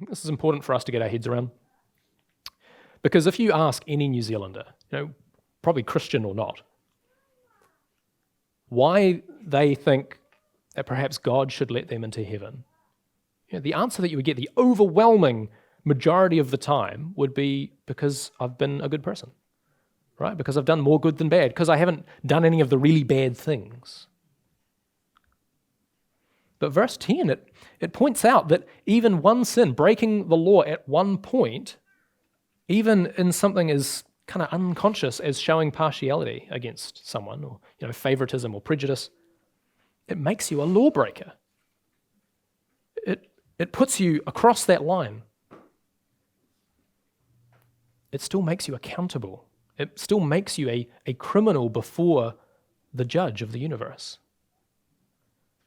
This is important for us to get our heads around. Because if you ask any New Zealander, probably Christian or not, why they think that perhaps God should let them into heaven, the answer that you would get, the overwhelming majority of the time, would be because I've been a good person, right? Because I've done more good than bad, because I haven't done any of the really bad things. But verse 10, it points out that even one sin, breaking the law at one point, even in something as kind of unconscious as showing partiality against someone, or favoritism or prejudice, it makes you a lawbreaker. It puts you across that line. It still makes you accountable. It still makes you a criminal before the judge of the universe.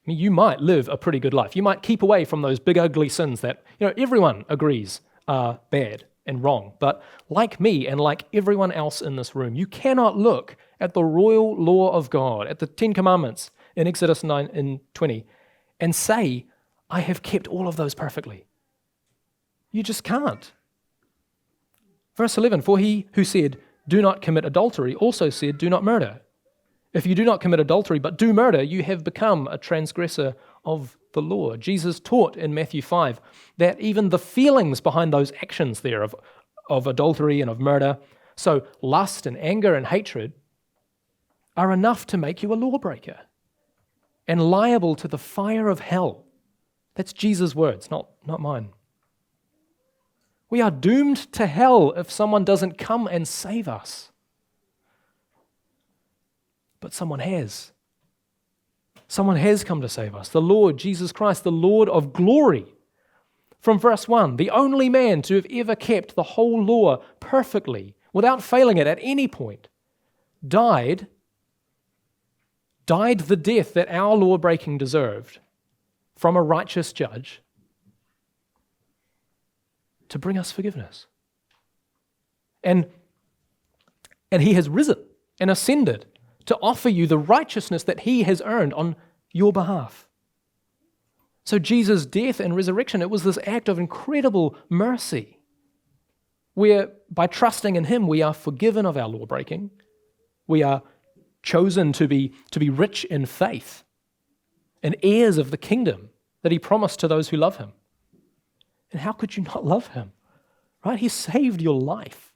I mean, you might live a pretty good life. You might keep away from those big ugly sins that everyone agrees are bad and wrong. But like me and like everyone else in this room, you cannot look at the royal law of God, at the Ten Commandments in Exodus 9 and 20, and say, I have kept all of those perfectly. You just can't. Verse 11, for he who said, do not commit adultery, also said, do not murder. If you do not commit adultery but do murder, you have become a transgressor of the law. Jesus taught in Matthew 5 that even the feelings behind those actions there of adultery and of murder, so lust and anger and hatred, are enough to make you a lawbreaker and liable to the fire of hell. That's Jesus' words, not mine. We are doomed to hell if someone doesn't come and save us. But someone has. Someone has come to save us. The Lord Jesus Christ, the Lord of glory. From verse 1, the only man to have ever kept the whole law perfectly, without failing it at any point, died the death that our law-breaking deserved from a righteous judge to bring us forgiveness. And he has risen and ascended to offer you the righteousness that he has earned on your behalf. So Jesus' death and resurrection, it was this act of incredible mercy, where by trusting in him, we are forgiven of our law-breaking. We are chosen to be rich in faith and heirs of the kingdom that he promised to those who love him. And how could you not love him? Right? He saved your life.